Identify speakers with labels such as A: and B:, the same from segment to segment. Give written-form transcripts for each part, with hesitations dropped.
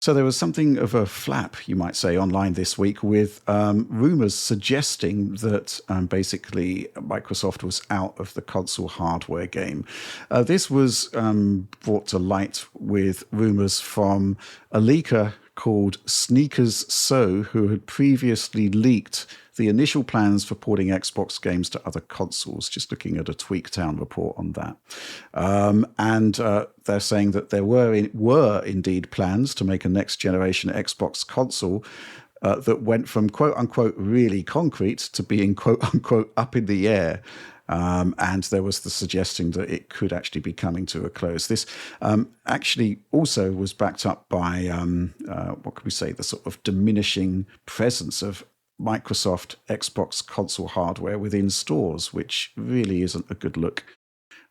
A: So there was something of a flap, you might say, online this week with rumors suggesting that basically Microsoft was out of the console hardware game. This was brought to light with rumors from a leaker called Sneakers So, who had previously leaked the initial plans for porting Xbox games to other consoles, just looking at a Tweaktown report on that. And they're saying that there were indeed plans to make a next generation Xbox console that went from quote unquote really concrete to being quote unquote up in the air. And there was the suggestion that it could actually be coming to a close. This actually also was backed up by, what could we say, the sort of diminishing presence of Microsoft Xbox console hardware within stores, which really isn't a good look.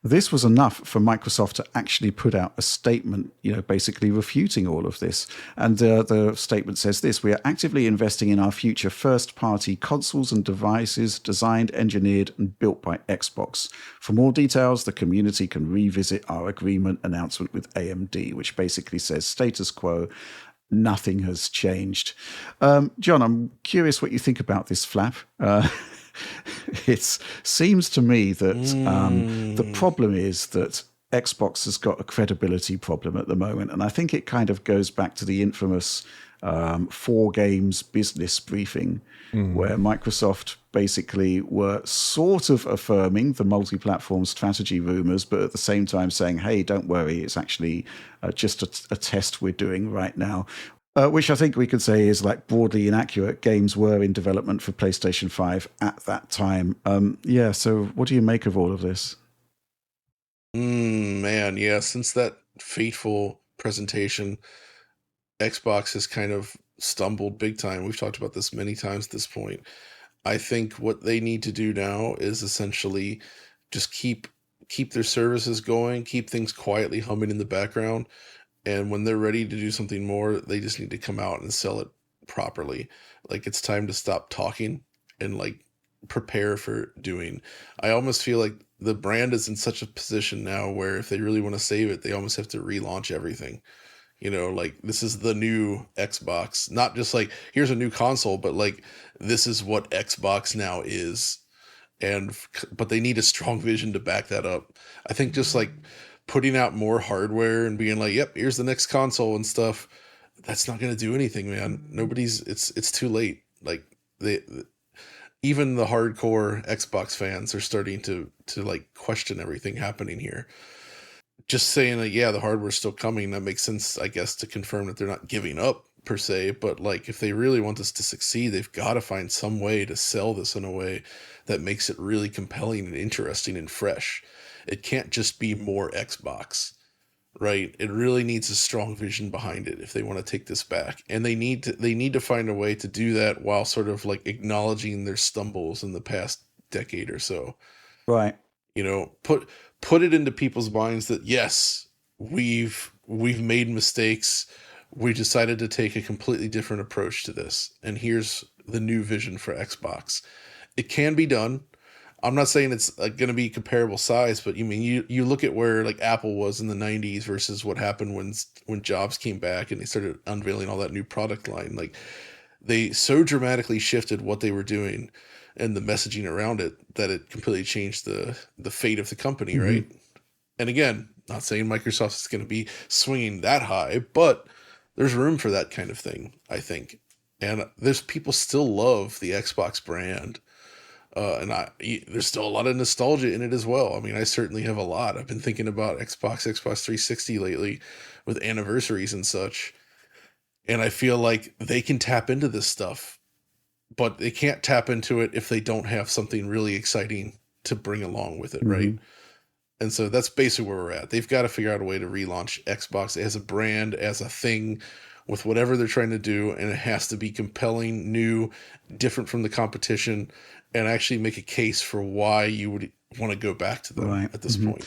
A: This was enough for Microsoft to actually put out a statement, basically refuting all of this. And the statement says this: "We are actively investing in our future first-party consoles and devices designed, engineered, and built by Xbox. For more details, the community can revisit our agreement announcement with AMD," which basically says status quo. Nothing has changed. John, I'm curious what you think about this flap. It seems to me that the problem is that Xbox has got a credibility problem at the moment. And I think it kind of goes back to the infamous 4 games business briefing, where Microsoft basically were sort of affirming the multi-platform strategy rumors, but at the same time saying, hey, don't worry, it's actually just a test we're doing right now. Which I think we could say is like broadly inaccurate. Games were in development for PlayStation 5 at that time. So what do you make of all of this?
B: Man, yeah, since that fateful presentation, Xbox has kind of stumbled big time. We've talked about this many times at this point. I think what they need to do now is essentially just keep their services going, keep things quietly humming in the background. And when they're ready to do something more, they just need to come out and sell it properly. Like, it's time to stop talking and like prepare for doing. I almost feel like the brand is in such a position now where if they really want to save it, they almost have to relaunch everything. Like, this is the new Xbox, not just like, here's a new console, but like, this is what Xbox now is. But they need a strong vision to back that up. I think just like putting out more hardware and being like, yep, here's the next console and stuff, that's not going to do anything, man. It's too late. Like, even the hardcore Xbox fans are starting to like question everything happening here. Just saying that, yeah, the hardware's still coming, that makes sense, I guess, to confirm that they're not giving up per se. But like, if they really want this to succeed, they've got to find some way to sell this in a way that makes it really compelling and interesting and fresh. It can't just be more Xbox, right? It really needs a strong vision behind it if they want to take this back. And they need to find a way to do that while sort of like acknowledging their stumbles in the past decade or so.
A: Right.
B: Put it into people's minds that yes, we've made mistakes. We decided to take a completely different approach to this, and here's the new vision for Xbox. It can be done. I'm not saying it's going to be comparable size, but you look at where like Apple was in the 90s versus what happened when Jobs came back and they started unveiling all that new product line. Like, they so dramatically shifted what they were doing and the messaging around it that it completely changed the fate of the company, right? And again, not saying Microsoft is going to be swinging that high, but there's room for that kind of thing, I think. And there's people still love the Xbox brand. There's still a lot of nostalgia in it as well. I mean, I certainly have a lot. I've been thinking about Xbox 360 lately with anniversaries and such. And I feel like they can tap into this stuff, but they can't tap into it if they don't have something really exciting to bring along with it, right? And so that's basically where we're at. They've got to figure out a way to relaunch Xbox as a brand, as a thing, with whatever they're trying to do, and it has to be compelling, new, different from the competition, and actually make a case for why you would want to go back to them at this point.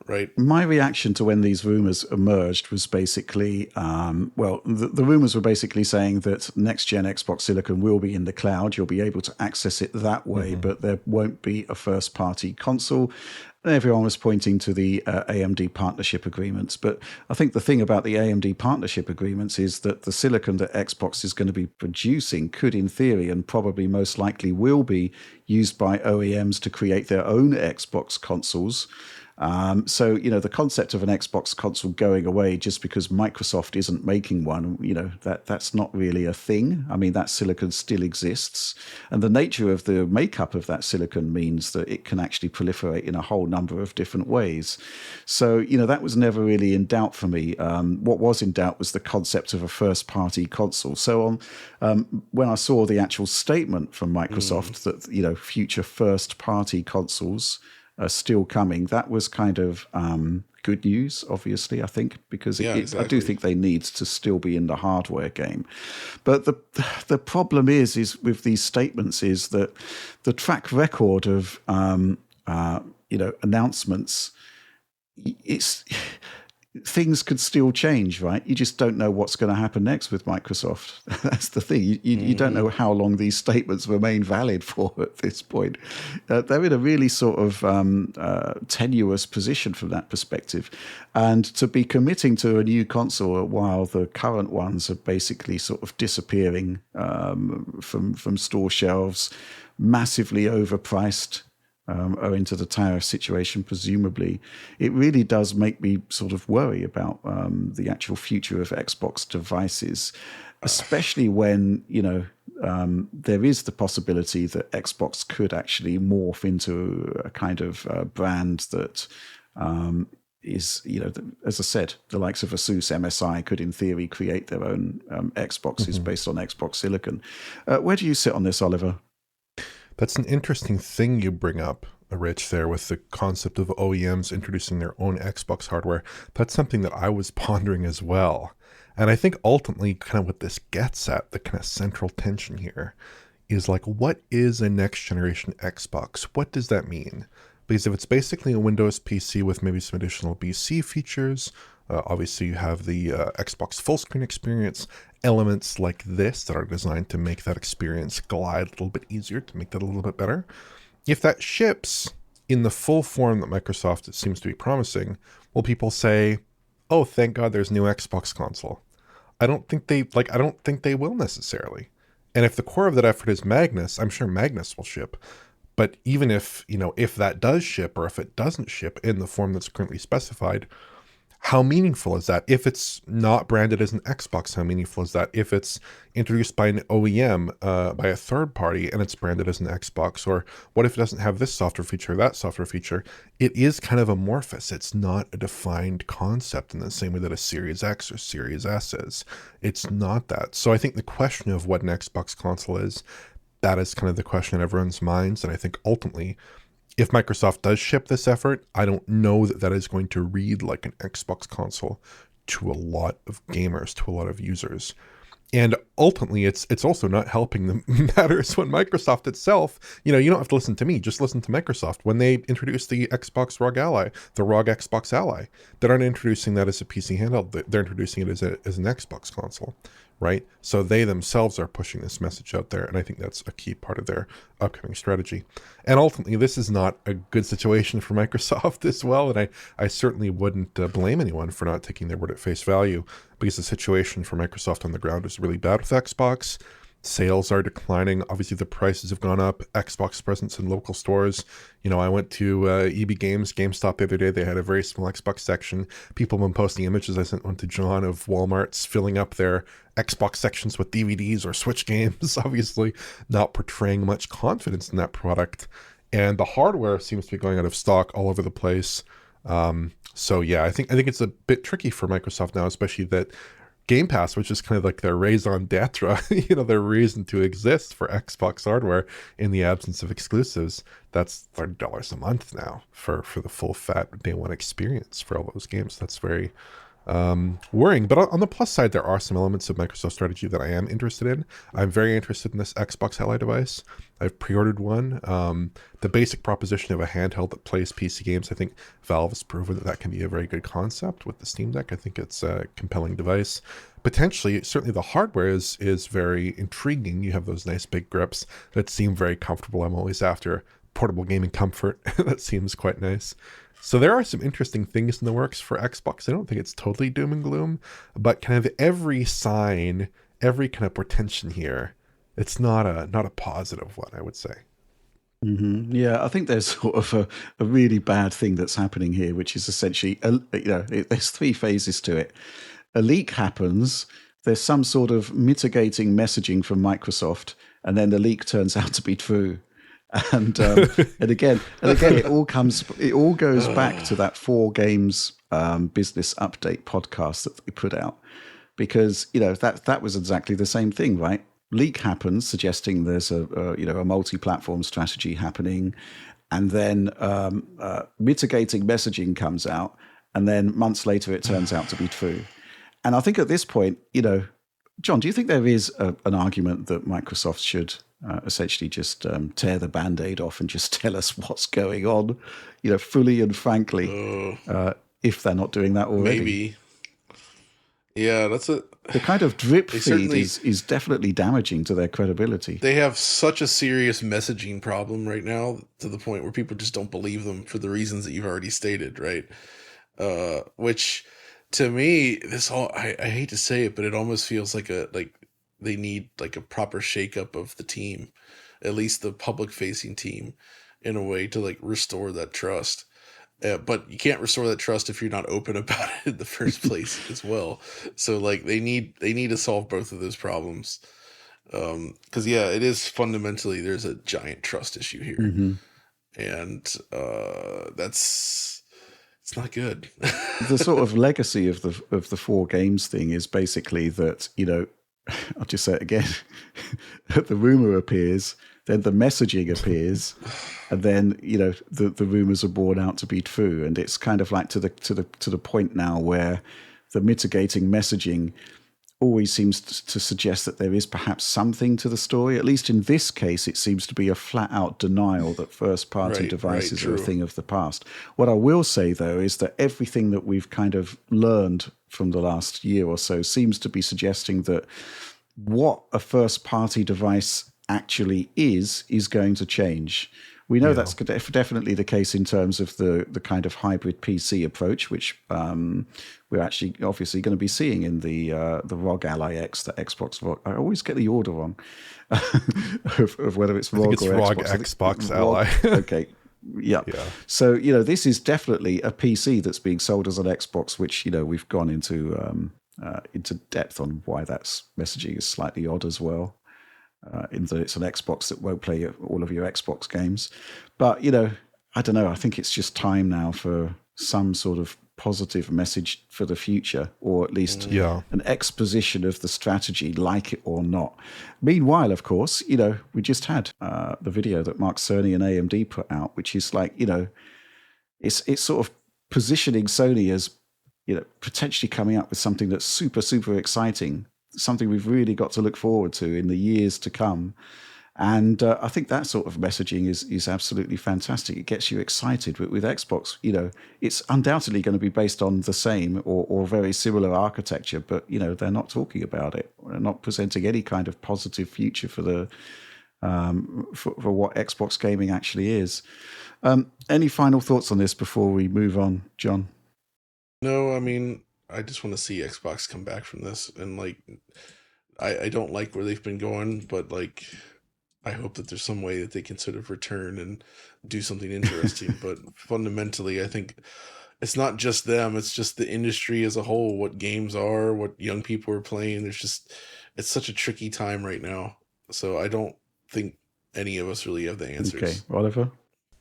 B: Right.
A: My reaction to when these rumors emerged was basically, the rumors were basically saying that next-gen Xbox Silicon will be in the cloud. You'll be able to access it that way, but there won't be a first-party console. Everyone was pointing to the AMD partnership agreements, but I think the thing about the AMD partnership agreements is that the silicon that Xbox is going to be producing could, in theory, and probably most likely will be used by OEMs to create their own Xbox consoles. So, the concept of an Xbox console going away just because Microsoft isn't making one, that's not really a thing. I mean, that silicon still exists. And the nature of the makeup of that silicon means that it can actually proliferate in a whole number of different ways. So, that was never really in doubt for me. What was in doubt was the concept of a first-party console. So when I saw the actual statement from Microsoft that, future first-party consoles are still coming, that was kind of good news, obviously, I think, because
B: exactly.
A: I do think they need to still be in the hardware game. But the problem is with these statements is that the track record of announcements, things could still change, right? You just don't know what's going to happen next with Microsoft. That's the thing. You don't know how long these statements remain valid for at this point. They're in a really sort of tenuous position from that perspective. And to be committing to a new console while the current ones are basically sort of disappearing from store shelves, massively overpriced, owing to the tariff situation, presumably, it really does make me sort of worry about the actual future of Xbox devices, especially when, there is the possibility that Xbox could actually morph into a kind of brand that is, as I said, the likes of Asus, MSI could, in theory, create their own Xboxes based on Xbox silicon. Where do you sit on this, Oliver?
C: That's an interesting thing you bring up, Rich, there with the concept of OEMs introducing their own Xbox hardware. That's something that I was pondering as well. And I think ultimately kind of what this gets at, the kind of central tension here, is like, what is a next generation Xbox? What does that mean? Because if it's basically a Windows PC with maybe some additional BC features, obviously you have the Xbox full screen experience, elements like this that are designed to make that experience glide a little bit easier, to make that a little bit better. If that ships in the full form that Microsoft seems to be promising, will people say, oh, thank God there's a new Xbox console? I don't think they will necessarily. And if the core of that effort is Magnus, I'm sure Magnus will ship. But even if that does ship, or if it doesn't ship in the form that's currently specified, how meaningful is that? If it's not branded as an Xbox, how meaningful is that? If it's introduced by an OEM, by a third party, and it's branded as an Xbox, or what if it doesn't have this software feature or that software feature? It is kind of amorphous. It's not a defined concept in the same way that a Series X or Series S is. It's not that. So I think the question of what an Xbox console is, that is kind of the question in everyone's minds. And I think ultimately, if Microsoft does ship this effort, I don't know that that is going to read like an Xbox console to a lot of gamers, to a lot of users. And ultimately, it's also not helping the matters when Microsoft itself, you don't have to listen to me, just listen to Microsoft. When they introduced the Xbox ROG Ally, the ROG Xbox Ally, they aren't introducing that as a PC handheld, they're introducing it as an Xbox console, right? So they themselves are pushing this message out there, and I think that's a key part of their upcoming strategy. And ultimately, this is not a good situation for Microsoft as well, and I certainly wouldn't blame anyone for not taking their word at face value, because the situation for Microsoft on the ground is really bad with Xbox. Sales are declining. Obviously, the prices have gone up. Xbox presence in local stores. I went to EB Games, GameStop the other day. They had a very small Xbox section. People have been posting images. I sent one to John of Walmart's filling up their Xbox sections with DVDs or Switch games, obviously not portraying much confidence in that product. And the hardware seems to be going out of stock all over the place. So yeah, I think it's a bit tricky for Microsoft now, especially that Game Pass, which is kind of like their raison d'etre, their reason to exist for Xbox hardware in the absence of exclusives. That's $30 a month now for the full fat day one experience for all those games. That's very worrying. But on the plus side, there are some elements of Microsoft strategy that I am interested in. I'm very interested in this Xbox Ally device. I've pre-ordered one. The basic proposition of a handheld that plays PC games, I think Valve has proven that can be a very good concept with the Steam Deck. I think it's a compelling device. Potentially, certainly the hardware is very intriguing. You have those nice big grips that seem very comfortable. I'm always after portable gaming comfort. That seems quite nice. So there are some interesting things in the works for Xbox. I don't think it's totally doom and gloom, but kind of every sign, every kind of portention here, it's not a positive one, I would say.
A: Mm-hmm. Yeah, I think there's sort of a really bad thing that's happening here, which is essentially, there's three phases to it. A leak happens, there's some sort of mitigating messaging from Microsoft, and then the leak turns out to be true. And again, it all goes back to that 4 games business update podcast that we put out, because that was exactly the same thing, right? Leak happens, suggesting there's a multi-platform strategy happening, and then mitigating messaging comes out, and then months later it turns out to be true. And I think at this point, John, do you think there is an argument that Microsoft should essentially just tear the Band-Aid off and just tell us what's going on, fully and frankly, if they're not doing that already?
B: Maybe. Yeah, that's it.
A: The kind of drip feed is definitely damaging to their credibility.
B: They have such a serious messaging problem right now, to the point where people just don't believe them for the reasons that you've already stated, right? Which, to me, I hate to say it, but it almost feels like they need like a proper shakeup of the team, at least the public-facing team, in a way to like restore that trust. But you can't restore that trust if you're not open about it in the first place as well. So like they need to solve both of those problems. Because it is fundamentally, there's a giant trust issue here.
A: Mm-hmm.
B: And it's not good.
A: The sort of legacy of the 4 games thing is basically that, I'll just say it again, the rumor appears, then the messaging appears, and then the rumors are borne out to be true, and it's kind of like to the point now where the mitigating messaging always seems to suggest that there is perhaps something to the story. At least in this case, it seems to be a flat-out denial that first-party devices are a thing of the past. What I will say, though, is that everything that we've kind of learned from the last year or so seems to be suggesting that what a first-party device actually is going to change. We know that's definitely the case in terms of the kind of hybrid PC approach, which we're actually obviously going to be seeing in the ROG Ally X, the Xbox ROG. I always get the order wrong of whether it's ROG or
C: ROG
A: Xbox.
C: Xbox Ally.
A: Okay. Yeah. So, this is definitely a PC that's being sold as an Xbox, which, we've gone into depth on why that messaging is slightly odd as well. In that it's an Xbox that won't play all of your Xbox games. But, I don't know. I think it's just time now for some sort of positive message for the future, or at least an exposition of the strategy, like it or not. Meanwhile, of course, we just had the video that Mark Cerny and AMD put out, which is like, it's sort of positioning Sony as, potentially coming up with something that's super, super exciting, something we've really got to look forward to in the years to come. And I think that sort of messaging is absolutely fantastic. It gets you excited. With Xbox, it's undoubtedly going to be based on the same or very similar architecture, but, they're not talking about it. They're not presenting any kind of positive future for the for what Xbox gaming actually is. Any final thoughts on this before we move on, John?
B: No, I mean, I just want to see Xbox come back from this, and I don't like where they've been going, but I hope that there's some way that they can sort of return and do something interesting. But fundamentally, I think it's not just them; it's just the industry as a whole. What games are, what young people are playing. It's such a tricky time right now. So I don't think any of us really have the answers.
A: Okay, Oliver?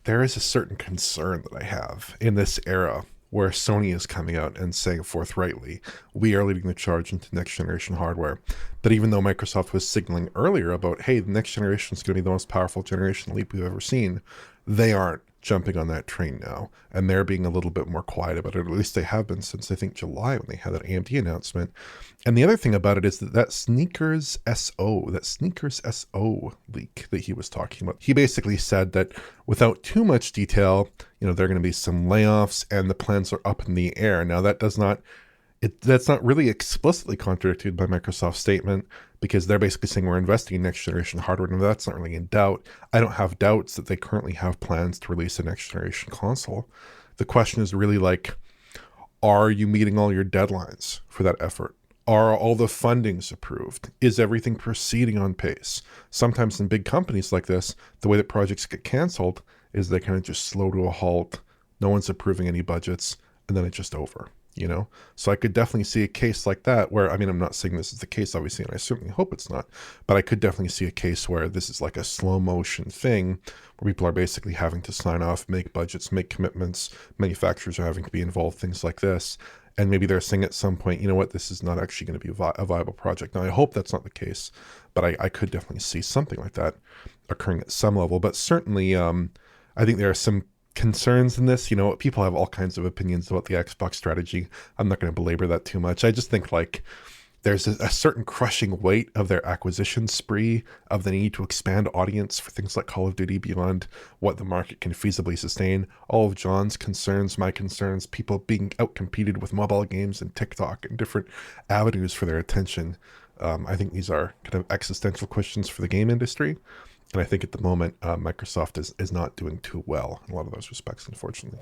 C: There is a certain concern that I have in this era, where Sony is coming out and saying forthrightly, we are leading the charge into next generation hardware. But even though Microsoft was signaling earlier about, hey, the next generation is going to be the most powerful generation leap we've ever seen, they aren't jumping on that train now. And they're being a little bit more quiet about it. At least they have been since, I think, July, when they had that AMD announcement. And the other thing about it is that Sneakers SO leak that he was talking about, he basically said that without too much detail, there are going to be some layoffs and the plans are up in the air. Now, that does not That's not really explicitly contradicted by Microsoft's statement, because they're basically saying we're investing in next generation hardware, and that's not really in doubt. I don't have doubts that they currently have plans to release a next generation console. The question is really like, are you meeting all your deadlines for that effort? Are all the fundings approved? Is everything proceeding on pace? Sometimes in big companies like this, the way that projects get canceled is they kind of just slow to a halt. No one's approving any budgets, and then it's just over, you know? So I could definitely see a case like that where, I mean, I'm not saying this is the case, obviously, and I certainly hope it's not, but I could definitely see a case where this is like a slow motion thing where people are basically having to sign off, make budgets, make commitments, manufacturers are having to be involved, things like this. And maybe they're saying at some point, you know what, this is not actually going to be a viable project. Now, I hope that's not the case, but I could definitely see something like that occurring at some level. But certainly, I think there are some concerns in this. You know, people have all kinds of opinions about the Xbox strategy. I'm not going to belabor that too much. I just think like there's a certain crushing weight of their acquisition spree, of the need to expand audience for things like Call of Duty beyond what the market can feasibly sustain. All of John's concerns, my concerns, people being outcompeted with mobile games and TikTok and different avenues for their attention. I think these are kind of existential questions for the game industry. And I think at the moment, Microsoft is not doing too well in a lot of those respects, unfortunately.